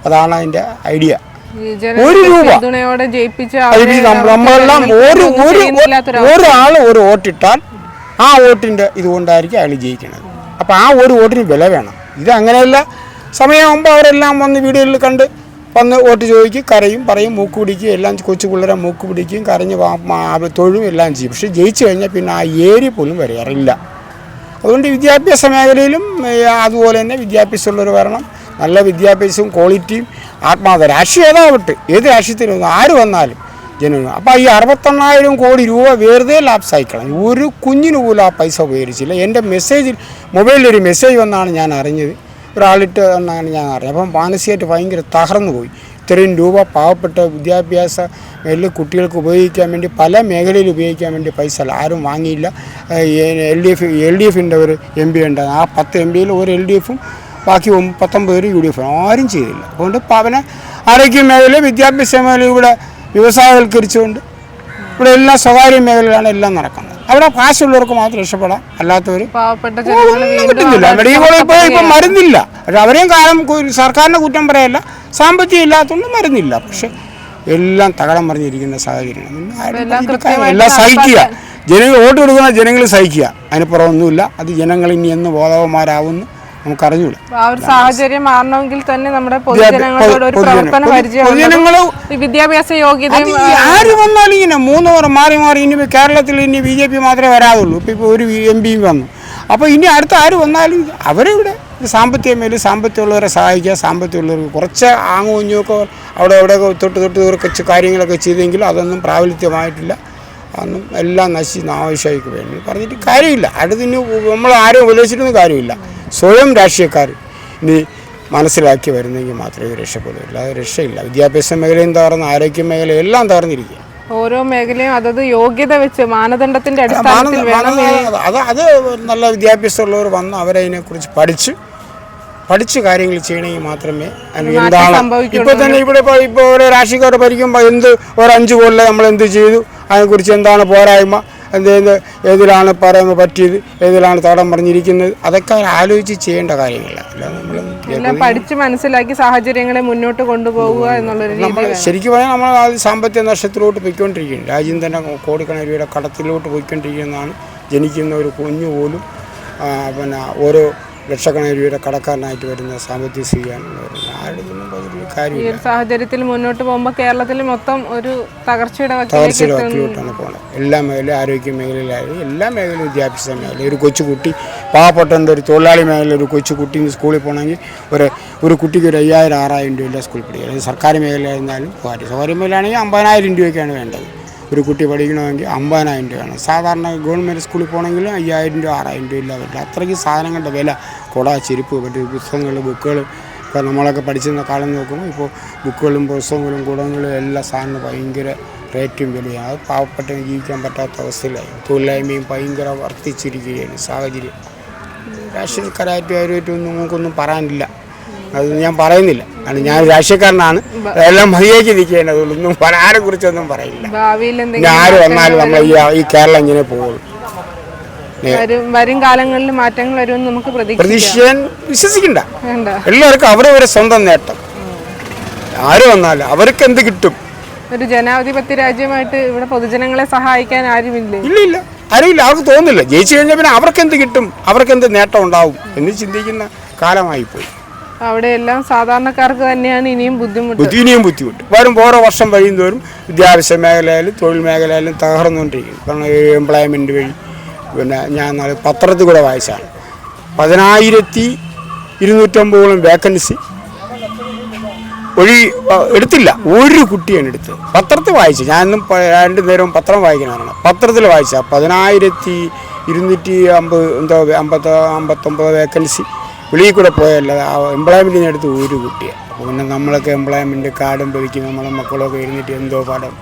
Speaker 8: അതാണ് അതിൻ്റെ ഐഡിയ. 1 രൂപ നമ്മളെല്ലാം ഒരാൾ ഒരു വോട്ടിട്ടാൽ ആ വോട്ടിൻ്റെ ഇതുകൊണ്ടായിരിക്കും അയാൾ ജയിക്കുന്നത്. അപ്പോൾ ആ ഒരു വോട്ടിന് വില വേണം. ഇത് അങ്ങനെയല്ല, സമയമാകുമ്പോൾ അവരെല്ലാം വന്ന് വീടുകളിൽ കണ്ട് വന്ന് വോട്ട് ചോദിക്കും, കരയും, പറയും, മൂക്ക് പിടിക്കും, എല്ലാം കൊച്ചു പിള്ളേരെ മൂക്ക് പിടിക്കും, കരഞ്ഞ് തൊഴും എല്ലാം ചെയ്യും. പക്ഷെ ജയിച്ചു കഴിഞ്ഞാൽ പിന്നെ ആ ഏരിയ പോലും വരാറില്ല. അതുകൊണ്ട് വിദ്യാഭ്യാസ മേഖലയിലും അതുപോലെ തന്നെ വിദ്യാഭ്യാസമുള്ളവർ വരണം. നല്ല വിദ്യാഭ്യാസവും ക്വാളിറ്റിയും ആത്മാർത്ഥ രാഷ്ട്രീയം ഏതാവട്ടെ, ഏത് രാഷ്ട്രീയത്തിലും ആര് വന്നാലും ജനങ്ങൾ. അപ്പോൾ ഈ 68,000 കോടി രൂപ വെറുതെ ലാപ്സായിക്കളഞ്ഞു. ഒരു കുഞ്ഞിന് പോലും ആ പൈസ ഉപകരിച്ചില്ല. എൻ്റെ മൊബൈലിലൊരു മെസ്സേജ് വന്നാണ് ഞാൻ അറിഞ്ഞത്, ഒരാളിട്ട് എന്നാണ് ഞാൻ അറിഞ്ഞത്. അപ്പം മാനസികമായിട്ട് ഭയങ്കര തകർന്നു പോയി. ഇത്രയും രൂപ പാവപ്പെട്ട വിദ്യാഭ്യാസ മേഖലയിൽ കുട്ടികൾക്ക് ഉപയോഗിക്കാൻ വേണ്ടി, പല മേഖലയിൽ ഉപയോഗിക്കാൻ വേണ്ടി പൈസ ആരും വാങ്ങിയില്ല. LDFിൻ്റെ ഒരു MP ഉണ്ടായിരുന്നു. ആ 10 MPയിൽ ഒരു LDFും ബാക്കി 19 UDF ആരും ചെയ്തില്ല. അതുകൊണ്ട് അവനെ ആരോഗ്യ മേഖല, വിദ്യാഭ്യാസ മേഖല ഇവിടെ വ്യവസായവൽക്കരിച്ചുകൊണ്ട് ഇവിടെ എല്ലാം സ്വകാര്യ മേഖലയിലാണ് എല്ലാം നടക്കുന്നത്. അവിടെ കാശുള്ളവർക്ക് മാത്രം രക്ഷപ്പെടാം, അല്ലാത്തവർ കിട്ടുന്നില്ല. മെഡിക്കൽ കോളേജ് ഇപ്പോൾ ഇപ്പം മരുന്നില്ല. പക്ഷെ അവരെയും കാലം സർക്കാരിൻ്റെ കുറ്റം പറയല്ല, സാമ്പത്തികം ഇല്ലാത്തതുകൊണ്ട് മരുന്നില്ല. പക്ഷെ എല്ലാം തകടം പറഞ്ഞിരിക്കുന്ന സാഹചര്യമാണ്. എല്ലാം സഹിക്കുക, ജനങ്ങൾ വോട്ട് കൊടുക്കുന്ന ജനങ്ങൾ സഹിക്കുക, അതിന് പുറമൊന്നുമില്ല. അത് ജനങ്ങൾ ഇനി എന്ന് ബോധവന്മാരാവുന്നു നമുക്കറിഞ്ഞൂല.
Speaker 3: സാഹചര്യം മാറണമെങ്കിൽ തന്നെ നമ്മുടെ പൊതുജനങ്ങളോട് ഒരു പ്രവർത്തന പരിചയം, വിദ്യാഭ്യാസ യോഗ്യത.
Speaker 8: ആര് വന്നാലും ഇങ്ങനെ 3 ഓവർ മാറി ഇനി കേരളത്തിൽ ഇനി BJP മാത്രമേ വരാതുള്ളൂ. ഇപ്പോൾ ഒരു MP വന്നു. അപ്പോൾ ഇനി അടുത്ത ആര് വന്നാലും അവരിവിടെ സാമ്പത്തിക മേഖല, സാമ്പത്തികമുള്ളവരെ സഹായിക്കുക, സാമ്പത്തികമുള്ളവർക്ക് കുറച്ച് ആങ്ങുഞ്ഞൊക്കെ അവിടെ തൊട്ട് കുറച്ച് കാര്യങ്ങളൊക്കെ ചെയ്തെങ്കിലും അതൊന്നും പ്രാബല്യമായിട്ടില്ല. അതൊന്നും എല്ലാം ആവശ്യമായിക്ക് വേണ്ടി പറഞ്ഞിട്ട് കാര്യമില്ല. അടുത്തിന് നമ്മൾ ആരും ഉപദേശിച്ചിട്ടൊന്നും കാര്യമില്ല. സ്വയം രാഷ്ട്രീയക്കാർ ഇനി മനസ്സിലാക്കി വരുന്നെങ്കിൽ മാത്രമേ ഇത് രക്ഷപ്പെടൂ. അല്ലാതെ രക്ഷയില്ല. വിദ്യാഭ്യാസ മേഖലയും തകർന്ന്, ആരോഗ്യ മേഖലയും എല്ലാം തകർന്നിരിക്കുക.
Speaker 3: ഓരോ മേഖലയും അതത് യോഗ്യത വെച്ച് മാനദണ്ഡത്തിന്റെ അടിസ്ഥാനത്തിൽ വേണം.
Speaker 8: അത് നല്ല വിദ്യാഭ്യാസമുള്ളവർ വന്ന് അവരതിനെക്കുറിച്ച് പഠിച്ച് കാര്യങ്ങൾ ചെയ്യണമെങ്കിൽ മാത്രമേ എന്താണ് ഇപ്പോൾ തന്നെ ഇപ്പോൾ ഓരോ രാഷ്ട്രീയക്കാർ ഭരിക്കുമ്പോൾ ഒരു 5 കൊല്ലം നമ്മൾ എന്ത് ചെയ്തു, അതിനെക്കുറിച്ച് എന്താണ് പോരായ്മ, ഏതിലാണ് പറയുന്നത് പറ്റിയത്, ഏതിലാണ് തടം പറഞ്ഞിരിക്കുന്നത്, അതൊക്കെ ആലോചിച്ച് ചെയ്യേണ്ട കാര്യങ്ങളല്ല.
Speaker 3: എല്ലാം പഠിച്ച് മനസ്സിലാക്കി സാഹചര്യങ്ങളെ മുന്നോട്ട് കൊണ്ടുപോകുക എന്നുള്ളൊരു രീതി.
Speaker 8: ശരിക്കും പറഞ്ഞാൽ നമ്മൾ സാമ്പത്തിക നഷ്ടത്തിലോട്ട് പോയിക്കൊണ്ടിരിക്കുകയാണ്. രാജ്യം തന്നെ കോടിക്കണക്കിന് രൂപയുടെ കടത്തിലോട്ട് പോയിക്കൊണ്ടിരിക്കുന്നതാണ്. ജനിക്കുന്ന ഒരു കുഞ്ഞു പോലും പിന്നെ ഓരോ ലക്ഷക്കണക്കിന് രൂപയുടെ കടക്കാരനായിട്ട് വരുന്ന സാമ്പത്തിക സ്ഥിതിയാണ് ആരുടെ കാര്യമില്ല.
Speaker 3: ഈ സാഹചര്യത്തിൽ മുന്നോട്ട് പോകുമ്പോൾ കേരളത്തിൽ മൊത്തം ഒരു തകർച്ചയുടെ
Speaker 8: വക്കിലോട്ടാണ് പോകുന്നത്. എല്ലാ മേഖലയും, ആരോഗ്യ മേഖലയിലായാലും എല്ലാ മേഖലയും, വിദ്യാഭ്യാസ മേഖല. ഒരു കൊച്ചുകുട്ടി പാവപ്പെട്ട ഒരു തൊഴിലാളി മേഖല ഒരു കൊച്ചുകുട്ടി സ്കൂളിൽ പോകണമെങ്കിൽ ഒരു കുട്ടിക്ക് ഒരു 5000-6000 രൂപയില്ല സ്കൂളിൽ പഠിക്കുക. അല്ലെങ്കിൽ സർക്കാർ മേഖലയായിരുന്നാലും സ്വകാര്യ മേഖലയാണെങ്കിൽ 50,000 രൂപയ്ക്കാണ് വേണ്ടത്. ഒരു കുട്ടി പഠിക്കണമെങ്കിൽ 50,000 രൂപയാണ്. സാധാരണ ഗവൺമെൻറ് സ്കൂളിൽ പോകണമെങ്കിൽ 5000 രൂപ 6000 രൂപ ഇല്ല പറ്റില്ല. അത്രയ്ക്ക് സാധനങ്ങളുടെ വില, കുട, ചെരുപ്പ്, മറ്റ് പുസ്തകങ്ങൾ, ബുക്കുകൾ. ഇപ്പോൾ നമ്മളൊക്കെ പഠിച്ചിരുന്ന കാലം നോക്കുമ്പോൾ ഇപ്പോൾ ബുക്കുകളും പുസ്തകങ്ങളും കുടങ്ങളും എല്ലാ സാധനവും ഭയങ്കര റേറ്റും വിലയാണ്. അത് പാവപ്പെട്ട ജീവിക്കാൻ പറ്റാത്ത അവസ്ഥയിലായി. തൊഴിലില്ലായ്മയും ഭയങ്കര വർദ്ധിച്ചിരിക്കുകയാണ് സാഹചര്യം. രാഷ്ട്രീയക്കാരായിട്ട് അവരുമായിട്ടൊന്നും നമുക്കൊന്നും പറയാനില്ല. അത് ഞാൻ പറയുന്നില്ല. കാരണം ഞാൻ രാഷ്ട്രീയക്കാരനാണ്. എല്ലാം മതിയാക്കി നിൽക്കുകയാണ്. അതുകൊണ്ടൊന്നും ആരെ കുറിച്ചൊന്നും പറയില്ല. ഇനി ആര് വന്നാലും നമ്മൾ ഈ കേരളം ഇങ്ങനെ പോകുള്ളൂ.
Speaker 3: വരും കാലങ്ങളിൽ മാറ്റങ്ങൾ വരുമെന്ന് നമുക്ക്
Speaker 8: പ്രതീക്ഷിക്കാൻ വിശ്വസിക്കണ്ട. എല്ലാവർക്കും അവരവരെ സ്വന്തം നേട്ടം. ആര് വന്നാലും അവർക്ക് എന്ത് കിട്ടും?
Speaker 3: ഒരു ജനാധിപത്യ രാജ്യമായിട്ട് ഇവിടെ പൊതുജനങ്ങളെ സഹായിക്കാൻ ആരുമില്ല.
Speaker 8: ഇല്ല, ആരുമില്ല. അവർക്ക് തോന്നുന്നില്ല. ജയിച്ചു കഴിഞ്ഞാൽ പിന്നെ അവർക്ക് എന്ത് കിട്ടും, അവർക്ക് എന്ത് നേട്ടം ഉണ്ടാവും എന്ന് ചിന്തിക്കുന്ന കാലമായിപ്പോയി.
Speaker 3: അവിടെ എല്ലാം സാധാരണക്കാർക്ക് തന്നെയാണ് ഇനിയും ബുദ്ധിമുട്ട്.
Speaker 8: ഓരോ വർഷം കഴിയുന്തോറും വിദ്യാഭ്യാസ മേഖലയിലും തൊഴിൽ മേഖലയിലും തകർന്നുകൊണ്ടിരിക്കും. കാരണം എംപ്ലോയ്മെൻറ്റ് വഴി പിന്നെ ഞാൻ പത്രത്തിൽ കൂടെ വായിച്ചാണ് 10,250 വേക്കൻസി എടുത്തില്ല. ഒരു കുട്ടിയാണ് എടുത്തത്. പത്രത്തിൽ വായിച്ചു. ഞാനൊന്നും 2 നേരവും പത്രം വായിക്കുന്നതാണ്. പത്രത്തിൽ വായിച്ച 10,259 വേക്കൻസി വെളിയിൽ കൂടെ പോയല്ല എംപ്ലോയ്മെൻറ്റിന് എടുത്ത് ഒരു കുട്ടിയാണ്. അപ്പോൾ പിന്നെ നമ്മളൊക്കെ എംപ്ലോയ്മെൻറ്റ് കാർഡും പതിക്കും നമ്മളെ മക്കളൊക്കെ ഇരുന്നിട്ട് എന്തോ പാഠം.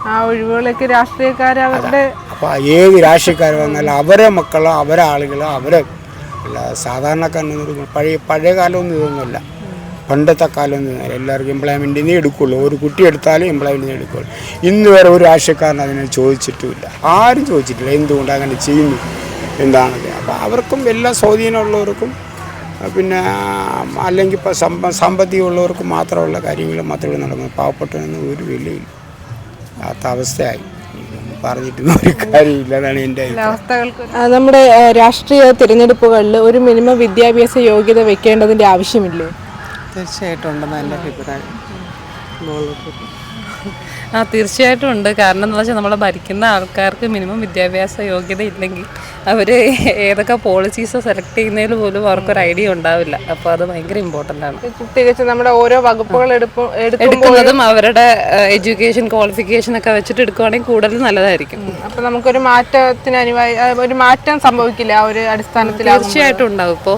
Speaker 3: ആ ഒഴിവുകളൊക്കെ രാഷ്ട്രീയക്കാരവരുടെ.
Speaker 8: അപ്പോൾ ഏത് രാഷ്ട്രീയക്കാർ വന്നാലും അവരെ മക്കളോ അവരെ ആളുകളോ അവരെ അല്ല സാധാരണക്കാരനൊന്നും പഴയ കാലമൊന്നും ഇതൊന്നുമല്ല. പണ്ടത്തെ കാലമൊന്നും എല്ലാവർക്കും എംപ്ലോയ്മെൻറ്റിനെ എടുക്കുള്ളൂ. ഒരു കുട്ടി എടുത്താലും എംപ്ലോയ്മെൻറ്റിനെ എടുക്കുള്ളൂ. ഇന്ന് വരെ ഒരു രാഷ്ട്രീയക്കാരൻ അതിനെ ചോദിച്ചിട്ടുമില്ല. ആരും ചോദിച്ചിട്ടില്ല എന്തുകൊണ്ട് അങ്ങനെ ചെയ്യുന്നു എന്താണത്. അപ്പോൾ അവർക്കും എല്ലാ സ്വാധീനമുള്ളവർക്കും പിന്നെ അല്ലെങ്കിൽ ഇപ്പോൾ സാമ്പത്തികമുള്ളവർക്ക് മാത്രമുള്ള കാര്യങ്ങൾ മാത്രമേ നടക്കുന്നു. പാവപ്പെട്ടവനൊന്നും ഒരു വിലയില്ലാത്ത അവസ്ഥയായി. പറഞ്ഞിട്ടൊന്നും ഒരു കാര്യമില്ല. അതാണ് എൻ്റെ
Speaker 3: അവസ്ഥകൾക്ക്. നമ്മുടെ രാഷ്ട്രീയ തിരഞ്ഞെടുപ്പുകളിൽ ഒരു മിനിമം വിദ്യാഭ്യാസ യോഗ്യത വെക്കേണ്ടതിൻ്റെ ആവശ്യമില്ലേ?
Speaker 9: തീർച്ചയായിട്ടും ഉണ്ടെന്ന് എൻ്റെ അഭിപ്രായം. തീർച്ചയായിട്ടും ഉണ്ട്. കാരണം എന്താ വെച്ചാൽ നമ്മളെ ഭരിക്കുന്ന ആൾക്കാർക്ക് മിനിമം വിദ്യാഭ്യാസ യോഗ്യത ഇല്ലെങ്കിൽ അവർ ഏതൊക്കെ പോളിസീസ് സെലക്ട് ചെയ്യുന്നതിൽ പോലും അവർക്കൊരു ഐഡിയ ഉണ്ടാവില്ല. അപ്പോൾ അത് ഭയങ്കര ഇമ്പോർട്ടൻ്റ് ആണ്.
Speaker 3: തികച്ചും നമ്മുടെ ഓരോ വകുപ്പുകൾ
Speaker 9: എടുക്കുന്നതും അവരുടെ എഡ്യൂക്കേഷൻ ക്വാളിഫിക്കേഷൻ ഒക്കെ വെച്ചിട്ട് എടുക്കുകയാണെങ്കിൽ കൂടുതൽ നല്ലതായിരിക്കും.
Speaker 3: അപ്പോൾ നമുക്കൊരു മാറ്റത്തിന് ഒരു മാറ്റം സംഭവിക്കില്ല ആ ഒരു അടിസ്ഥാനത്തിൽ?
Speaker 9: തീർച്ചയായിട്ടും ഉണ്ടാവും. ഇപ്പോൾ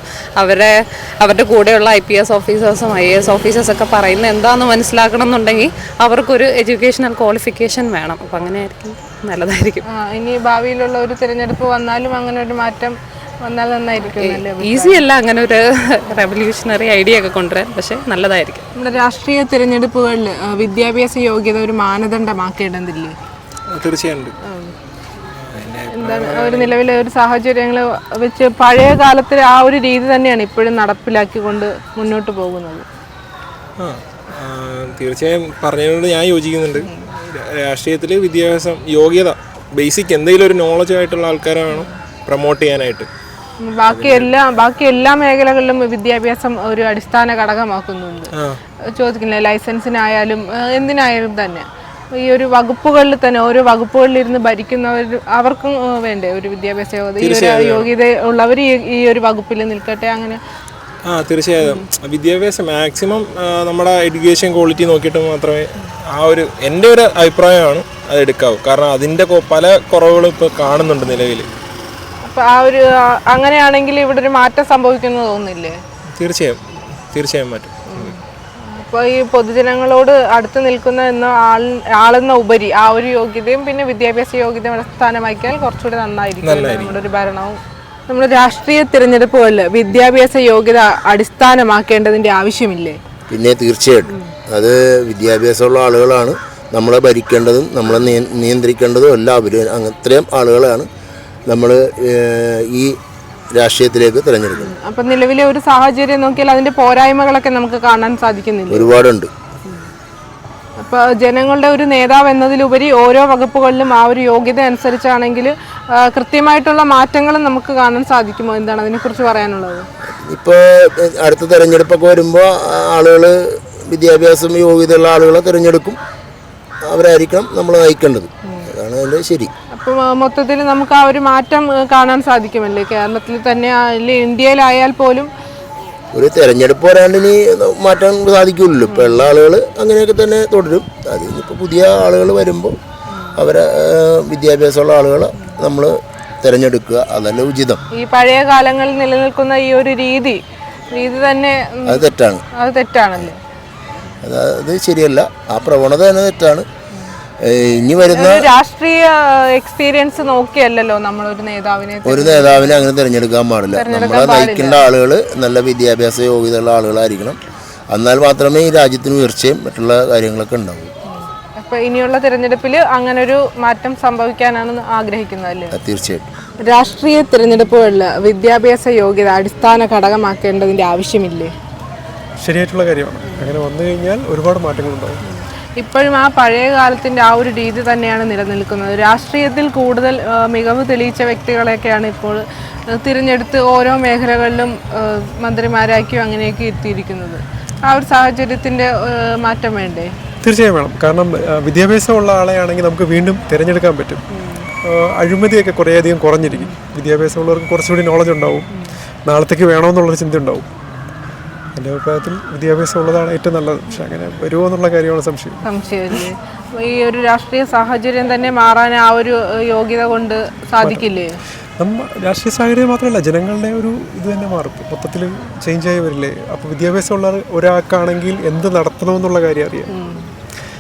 Speaker 9: അവരുടെ കൂടെയുള്ള IPS ഓഫീസേഴ്സും IAS ഓഫീസേഴ്സൊക്കെ പറയുന്നത് എന്താണെന്ന് മനസ്സിലാക്കണം എന്നുണ്ടെങ്കിൽ അവർക്കൊരു എഡ്യൂക്കേഷണൽ ക്വാളിഫിക്കേഷൻ വേണം. അപ്പം അങ്ങനെയായിരിക്കും നല്ലതായിരിക്കും.
Speaker 3: ഇനി ഭാവിയിലുള്ള ഒരു തിരഞ്ഞെടുപ്പ് വന്നാലും അങ്ങനെ ഒരു മാറ്റം വന്നാൽ നന്നായിരിക്കും.
Speaker 9: ഈസി അല്ല അങ്ങനെ ഒരു റെവല്യൂഷണറി ഐഡിയ ഒക്കെ കൊണ്ടുവരാൻ, പക്ഷെ നല്ലതായിരിക്കും.
Speaker 3: നമ്മുടെ രാഷ്ട്രീയ തിരഞ്ഞെടുപ്പുകളിൽ വിദ്യാഭ്യാസ യോഗ്യത ഒരു മാനദണ്ഡമാക്കേണ്ടതില്ലേ?
Speaker 10: തീർച്ചയായും.
Speaker 3: എന്താണ് ഒരു നിലവിലെ ഒരു സാഹചര്യങ്ങൾ വെച്ച് പഴയ കാലത്തിലെ ആ ഒരു രീതി തന്നെയാണ് ഇപ്പോഴും നടപ്പിലാക്കിക്കൊണ്ട് മുന്നോട്ട് പോകുന്നത്?
Speaker 10: തീർച്ചയായും പറഞ്ഞതുകൊണ്ട് ഞാൻ യോജിക്കുന്നുണ്ട്. രാഷ്ട്രീയത്തിൽ വിദ്യാഭ്യാസം യോഗ്യത ബേസിക് എന്തെങ്കിലും ഒരു നോളജ് ആയിട്ടുള്ള ആൾക്കാരെ വേണം പ്രൊമോട്ട് ചെയ്യാനായിട്ട്.
Speaker 3: ബാക്കി എല്ലാ മേഖലകളിലും വിദ്യാഭ്യാസം ഒരു അടിസ്ഥാന ഘടകമാക്കുന്നുണ്ട്. ചോദിക്കുന്നില്ല, ലൈസൻസിനായാലും എന്തിനായാലും തന്നെ ഈ ഒരു വകുപ്പുകളിൽ തന്നെ ഓരോ വകുപ്പുകളിലിരുന്ന് ഭരിക്കുന്നവർ അവർക്കും വേണ്ടേ ഒരു വിദ്യാഭ്യാസ യോഗ്യത? ഈ ഒരു യോഗ്യത ഉള്ളവർ ഈ ഒരു വകുപ്പിൽ നിൽക്കട്ടെ അങ്ങനെ.
Speaker 10: തീർച്ചയായും വിദ്യാഭ്യാസം മാക്സിമം നമ്മുടെ എഡ്യൂക്കേഷൻ ക്വാളിറ്റി നോക്കിയിട്ട് മാത്രമേ എൻ്റെ ഒരു അഭിപ്രായമാണ് അത് എടുക്കാവൂ. കാരണം അതിൻ്റെ പല കുറവുകളും ഇപ്പോൾ കാണുന്നുണ്ട് നിലവിൽ.
Speaker 3: അപ്പോൾ അങ്ങനെയാണെങ്കിൽ ഇവിടെ ഒരു മാറ്റം സംഭവിക്കുന്നത് തോന്നുന്നില്ലേ?
Speaker 10: തീർച്ചയായും തീർച്ചയായും മാറ്റും.
Speaker 3: അപ്പോൾ ഈ പൊതുജനങ്ങളോട് അടുത്ത് നിൽക്കുന്ന ആളെന്ന ഉപരി ആ ഒരു യോഗ്യതയും പിന്നെ വിദ്യാഭ്യാസ യോഗ്യതയും അടിസ്ഥാനമാക്കിയാൽ കുറച്ചുകൂടി നന്നായിരിക്കും നമ്മുടെ ഒരു ഭരണവും. നമ്മുടെ രാഷ്ട്രീയ തിരഞ്ഞെടുപ്പുകളിൽ വിദ്യാഭ്യാസ യോഗ്യത അടിസ്ഥാനമാക്കേണ്ടതിന്റെ ആവശ്യമില്ലേ?
Speaker 11: പിന്നെ തീർച്ചയായിട്ടും അത് വിദ്യാഭ്യാസമുള്ള ആളുകളാണ് നമ്മളെ ഭരിക്കേണ്ടതും നമ്മളെ നിയന്ത്രിക്കേണ്ടതും എല്ലാം അത്രയും ആളുകളാണ് നമ്മൾ ഈ രാഷ്ട്രീയത്തിലേക്ക് തിരഞ്ഞെടുക്കുന്നത്.
Speaker 3: അപ്പം നിലവിലെ ഒരു സാഹചര്യം നോക്കിയാൽ അതിന്റെ പോരായ്മകളൊക്കെ നമുക്ക് കാണാൻ സാധിക്കുന്നില്ല.
Speaker 11: ഒരുപാടുണ്ട്.
Speaker 3: അപ്പോൾ ജനങ്ങളുടെ ഒരു നേതാവ് എന്നതിലുപരി ഓരോ വകുപ്പുകളിലും ആ ഒരു യോഗ്യത അനുസരിച്ചാണെങ്കിൽ കൃത്യമായിട്ടുള്ള മാറ്റങ്ങളും നമുക്ക് കാണാൻ സാധിക്കുമോ? എന്താണ് അതിനെക്കുറിച്ച് പറയാനുള്ളത്?
Speaker 11: ഇപ്പോൾ അടുത്ത തിരഞ്ഞെടുപ്പൊക്കെ വരുമ്പോൾ ആളുകൾ വിദ്യാഭ്യാസം യോഗ്യതയുള്ള ആളുകളെ തിരഞ്ഞെടുക്കും. അവരായിരിക്കണം നമ്മൾ നയിക്കേണ്ടത്. അതാണ് അതിൻ്റെ ശരി.
Speaker 3: അപ്പം മൊത്തത്തിൽ നമുക്ക് ആ ഒരു മാറ്റം കാണാൻ സാധിക്കുമല്ലേ? കേരളത്തിൽ തന്നെ ഇന്ത്യയിലായാൽ പോലും
Speaker 11: ഒരു തിരഞ്ഞെടുപ്പ് വരാണ്ട് ഇനി മാറ്റാൻ സാധിക്കില്ലല്ലോ. ഇപ്പോൾ ഉള്ള ആളുകൾ അങ്ങനെയൊക്കെ തന്നെ തുടരും. അത് ഇപ്പോൾ പുതിയ ആളുകൾ വരുമ്പോൾ അവരെ വിദ്യാഭ്യാസമുള്ള ആളുകളെ നമ്മൾ തിരഞ്ഞെടുക്കുക, അതല്ല ഉചിതം.
Speaker 3: ഈ പഴയ കാലങ്ങളിൽ നിലനിൽക്കുന്ന ഈ ഒരു രീതി തന്നെ
Speaker 11: അത് തെറ്റാണ്.
Speaker 3: അത് തെറ്റാണല്ലേ?
Speaker 11: അത് ശരിയല്ല. ആ പ്രവണത തന്നെ തെറ്റാണ്. ഇനി വരുന്ന
Speaker 3: രാഷ്ട്രീയ എക്സ്പീരിയൻസ് നോക്കിയല്ലോ നമ്മൾ ഒരു നേതാവിനെ
Speaker 11: അങ്ങനെ തിരഞ്ഞെടുക്കാൻ പാടില്ല. നമ്മളെ നയിക്കേണ്ട ആളുകൾ നല്ല വിദ്യാഭ്യാസ യോഗ്യതയുള്ള ആളുകളായിരിക്കണം. എന്നാൽ മാത്രമേ ഈ രാജ്യത്തിന് ഉയർച്ചയും മറ്റുള്ള കാര്യങ്ങളൊക്കെ ഉണ്ടാവൂ.
Speaker 3: അപ്പൊ ഇനിയുള്ള തിരഞ്ഞെടുപ്പിൽ അങ്ങനെ ഒരു മാറ്റം സംഭവിക്കാനാണ് ആഗ്രഹിക്കുന്നത് അല്ലേ?
Speaker 11: തീർച്ചയായിട്ടും.
Speaker 3: രാഷ്ട്രീയ തിരഞ്ഞെടുപ്പുകളിൽ വിദ്യാഭ്യാസ യോഗ്യത അടിസ്ഥാന ഘടകമാക്കേണ്ടതിന്റെ ആവശ്യമില്ലേ?
Speaker 10: ശരിയായിട്ടുള്ള കാര്യമാണ്. അങ്ങനെ വന്നു കഴിഞ്ഞാൽ ഒരുപാട് മാറ്റങ്ങളുണ്ടാവും.
Speaker 3: ഇപ്പോഴും ആ പഴയ കാലത്തിന്റെ ആ ഒരു രീതി തന്നെയാണ് നിലനിൽക്കുന്നത്. രാഷ്ട്രീയത്തിൽ കൂടുതൽ മികവ് തെളിയിച്ച വ്യക്തികളെയൊക്കെയാണ് ഇപ്പോൾ തിരഞ്ഞെടുത്ത് ഓരോ മേഖലകളിലും മന്ത്രിമാരാക്കിയോ അങ്ങനെയൊക്കെ എത്തിയിരിക്കുന്നത്. ആ ഒരു സാഹചര്യത്തിന്റെ മാറ്റം വേണ്ടേ?
Speaker 10: തീർച്ചയായും വേണം. കാരണം വിദ്യാഭ്യാസമുള്ള ആളെയാണെങ്കിൽ നമുക്ക് വീണ്ടും തിരഞ്ഞെടുക്കാൻ പറ്റും. അഴിമതിയൊക്കെ കുറേയധികം കുറഞ്ഞിരിക്കും. വിദ്യാഭ്യാസമുള്ളവർക്ക് കുറച്ചുകൂടി നോളജ് ഉണ്ടാവും. നാളത്തേക്ക് വേണമെന്നുള്ളൊരു ചിന്ത ഉണ്ടാവും. എൻ്റെ അഭിപ്രായത്തിൽ വിദ്യാഭ്യാസം ഉള്ളതാണ് ഏറ്റവും നല്ലത്. പക്ഷെ അങ്ങനെ വരുമോ എന്നുള്ള കാര്യമാണ് സംശയമല്ലേ?
Speaker 3: ഈ ഒരു രാഷ്ട്രീയ സാഹചര്യം തന്നെ മാറാൻ ആ ഒരു യോഗ്യത കൊണ്ട് സാധിക്കില്ലേ?
Speaker 10: രാഷ്ട്രീയ സാഹചര്യം മാത്രമല്ല, ജനങ്ങളുടെ ഒരു ഇത് തന്നെ മാറും. മൊത്തത്തിൽ ചേഞ്ച് ആയി വരില്ലേ? അപ്പോൾ വിദ്യാഭ്യാസമുള്ള ഒരാൾക്കാണെങ്കിൽ എന്ത് നടത്തണമെന്നുള്ള കാര്യം അറിയാം.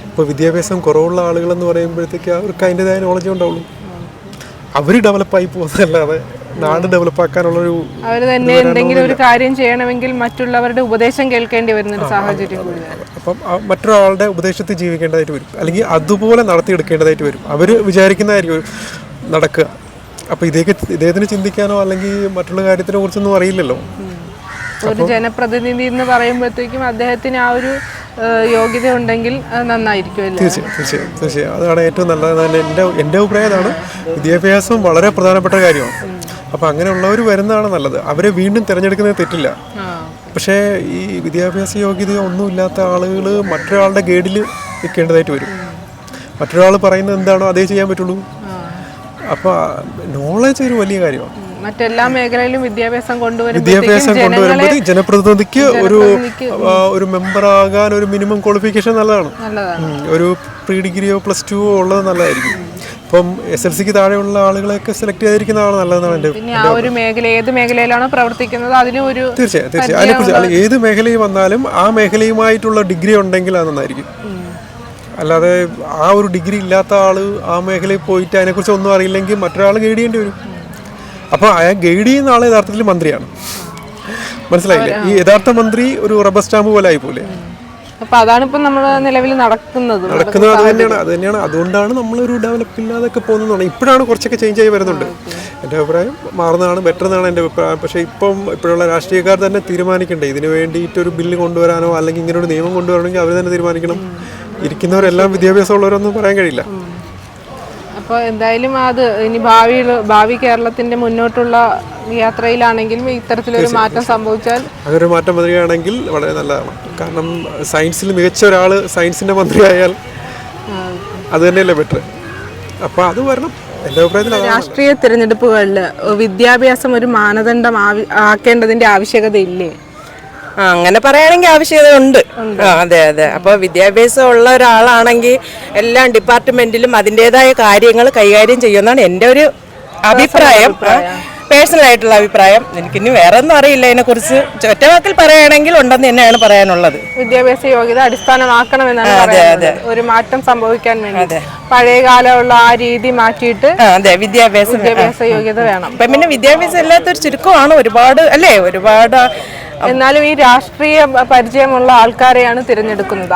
Speaker 10: ഇപ്പോൾ വിദ്യാഭ്യാസം കുറവുള്ള ആളുകളെന്ന് പറയുമ്പോഴത്തേക്ക് അവർക്ക് അതിൻ്റെതായ നോളജ് ഉണ്ടാവുള്ളൂ. അവർ ഡെവലപ്പായി പോകുന്നതല്ലാതെ നാട് ഡെവലപ്പാക്കാനുള്ളൊരു
Speaker 3: അവർ തന്നെ എന്തെങ്കിലും ഒരു കാര്യം ചെയ്യണമെങ്കിൽ മറ്റുള്ളവരുടെ ഉപദേശം കേൾക്കേണ്ടി വരുന്നൊരു സാഹചര്യം.
Speaker 10: അപ്പം മറ്റൊരാളുടെ ഉപദേശത്തിൽ ജീവിക്കേണ്ടതായിട്ട് വരും, അല്ലെങ്കിൽ അതുപോലെ നടത്തിയെടുക്കേണ്ടതായിട്ട് വരും. അവർ വിചാരിക്കുന്നതായിരിക്കും നടക്കുക. അപ്പോൾ ഇദ്ദേഹത്തിന് ചിന്തിക്കാനോ അല്ലെങ്കിൽ മറ്റുള്ള കാര്യത്തിനെ കുറിച്ചൊന്നും അറിയില്ലല്ലോ.
Speaker 3: ഒരു ജനപ്രതിനിധി എന്ന് പറയുമ്പോഴത്തേക്കും അദ്ദേഹത്തിന് ആ ഒരു യോഗ്യത ഉണ്ടെങ്കിൽ നന്നായിരിക്കും.
Speaker 10: തീർച്ചയായും അതാണ് ഏറ്റവും നല്ലത്. എൻ്റെ അഭിപ്രായം അതാണ്. വിദ്യാഭ്യാസം വളരെ പ്രധാനപ്പെട്ട കാര്യമാണ്. അപ്പം അങ്ങനെയുള്ളവർ വരുന്നതാണ് നല്ലത്. അവരെ വീണ്ടും തിരഞ്ഞെടുക്കുന്നത് തെറ്റില്ല. പക്ഷേ ഈ വിദ്യാഭ്യാസ യോഗ്യതയോ ഒന്നുമില്ലാത്ത ആളുകൾ മറ്റൊരാളുടെ ഗൈഡിൽ നിൽക്കേണ്ടതായിട്ട് വരും. മറ്റൊരാൾ പറയുന്നത് എന്താണോ അതേ ചെയ്യാൻ പറ്റുള്ളൂ. അപ്പോൾ നോളജ് ഒരു വലിയ കാര്യമാണ്.
Speaker 3: മറ്റെല്ലാ മേഖലയിലും വിദ്യാഭ്യാസം
Speaker 10: കൊണ്ടുവരുമ്പോൾ ജനപ്രതിനിധിക്ക് ഒരു മെമ്പർ ആകാൻ ഒരു മിനിമം ക്വാളിഫിക്കേഷൻ നല്ലതാണ്. ഒരു പ്രീ ഡിഗ്രിയോ +2 ഉള്ളത് നല്ലതായിരിക്കും. ഇപ്പം SLCക്ക് താഴെയുള്ള ആളുകളെയൊക്കെ സെലക്ട് ചെയ്തിരിക്കുന്നതാണ് നല്ലതെന്നാണ് എൻ്റെ.
Speaker 3: ഏത് മേഖലയിലാണോ പ്രവർത്തിക്കുന്നത് അതിന് ഒരു
Speaker 10: തീർച്ചയായും അതിനെക്കുറിച്ച് ഏത് മേഖലയിൽ വന്നാലും ആ മേഖലയുമായിട്ടുള്ള ഡിഗ്രി ഉണ്ടെങ്കിൽ അത് നന്നായിരിക്കും. അല്ലാതെ ആ ഒരു ഡിഗ്രി ഇല്ലാത്ത ആള് ആ മേഖലയിൽ പോയിട്ട് അതിനെക്കുറിച്ച് ഒന്നും അറിയില്ലെങ്കിൽ മറ്റൊരാൾ ഗൈഡ് ചെയ്യേണ്ടി വരും. അപ്പോൾ ആ ഗൈഡ് ചെയ്യുന്ന ആൾ യഥാർത്ഥത്തിൽ മന്ത്രിയാണ്. മനസ്സിലായില്ലേ? ഈ യഥാർത്ഥ മന്ത്രി ഒരു റബ്ബർ സ്റ്റാമ്പ് പോലെ ആയിപ്പോലെ.
Speaker 3: അപ്പോൾ അതാണ് ഇപ്പം നമ്മൾ നിലവിൽ നടക്കുന്നത്.
Speaker 10: അത് തന്നെയാണ്. അതുകൊണ്ടാണ് നമ്മളൊരു ഡെവലപ്പ് ഇല്ലാതൊക്കെ പോകുന്നതാണ്. ഇപ്പോഴാണ് കുറച്ചൊക്കെ ചേഞ്ച് ആയി വരുന്നുണ്ട്. എൻ്റെ അഭിപ്രായം മാറുന്നതാണ് ബെറ്റർ എന്നാണ് എൻ്റെ അഭിപ്രായം. പക്ഷേ ഇപ്പോഴുള്ള രാഷ്ട്രീയക്കാർ തന്നെ തീരുമാനിക്കണ്ടേ ഇതിന് വേണ്ടിയിട്ടൊരു ബില്ല് കൊണ്ടുവരാനോ അല്ലെങ്കിൽ ഇങ്ങനെ ഒരു നിയമം കൊണ്ടുവരണമെങ്കിൽ അവർ തന്നെ തീരുമാനിക്കണം. ഇരിക്കുന്നവരെല്ലാം വിദ്യാഭ്യാസമുള്ളവരൊന്നും പറയാൻ കഴിയില്ല.
Speaker 3: അപ്പോൾ എന്തായാലും അത് ഇനി ഭാവി കേരളത്തിന്റെ മുന്നോട്ടുള്ള യാത്രയിലാണെങ്കിലും ഇത്തരത്തിലൊരു മാറ്റം സംഭവിച്ചാൽ
Speaker 10: അതൊരു മാറ്റം വരികയാണെങ്കിൽ വളരെ നല്ലതാണ്. കാരണം സയൻസിൽ മികച്ച ഒരാൾ സയൻസിന്റെ മന്ത്രിയായാൽ അത് തന്നെയല്ലേ ബെറ്റർ. അപ്പോൾ അത് വരണം. എൻ്റെ അഭിപ്രായത്തിൽ
Speaker 3: രാഷ്ട്രീയ തിരഞ്ഞെടുപ്പുകളിൽ വിദ്യാഭ്യാസം ഒരു മാനദണ്ഡം ആക്കേണ്ടതിന്റെ ആവശ്യകത ഇല്ലേ?
Speaker 12: അങ്ങനെ പറയുകയാണെങ്കിൽ ആവശ്യകത ഉണ്ട്. അതെ. അപ്പോൾ വിദ്യാഭ്യാസം ഉള്ള ഒരാളാണെങ്കിൽ എല്ലാ ഡിപ്പാർട്ട്മെന്റിലും അതിൻ്റെതായ കാര്യങ്ങൾ കൈകാര്യം ചെയ്യുമെന്നാണ് എൻ്റെ ഒരു അഭിപ്രായം. പേഴ്സണലായിട്ടുള്ള അഭിപ്രായം. എനിക്കിനി വേറെ ഒന്നും അറിയില്ല ഇതിനെക്കുറിച്ച്. ഒറ്റവാക്കിൽ പറയുകയാണെങ്കിൽ ഉണ്ടെന്ന് തന്നെയാണ് പറയാനുള്ളത്.
Speaker 3: വിദ്യാഭ്യാസ യോഗ്യത അടിസ്ഥാനമാക്കണമെന്നാണ് പറയുന്നത്. ഒരു മാറ്റം സംഭവിക്കാൻ വേണ്ടി പഴയകാലമുള്ള ആ രീതി മാറ്റിയിട്ട്
Speaker 12: അതെ വിദ്യാഭ്യാസ
Speaker 3: യോഗ്യത വേണം.
Speaker 12: പിന്നെ വിദ്യാഭ്യാസം ഇല്ലാത്തൊരു ചുരുക്കമാണ് ഒരുപാട് അല്ലേ, ഒരുപാട്.
Speaker 3: എന്നാലും ഈ രാഷ്ട്രീയ പരിചയമുള്ള ആൾക്കാരെയാണ് തിരഞ്ഞെടുക്കുന്നത്.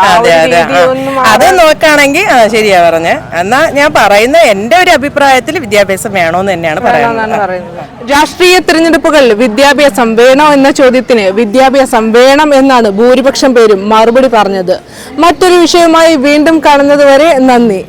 Speaker 12: അത് നോക്കുകയാണെങ്കിൽ ശരിയാ പറഞ്ഞേ. എന്നാ ഞാൻ പറയുന്ന എന്റെ ഒരു അഭിപ്രായത്തിൽ വിദ്യാഭ്യാസം വേണോന്ന് തന്നെയാണ് പറയുന്നത്.
Speaker 3: രാഷ്ട്രീയ തിരഞ്ഞെടുപ്പുകളിൽ വിദ്യാഭ്യാസം വേണോ എന്ന ചോദ്യത്തിന് വിദ്യാഭ്യാസം വേണം എന്നാണ് ഭൂരിപക്ഷം പേരും മറുപടി പറഞ്ഞത്. മറ്റൊരു വിഷയവുമായി വീണ്ടും കാണുന്നത് വരെ നന്ദി.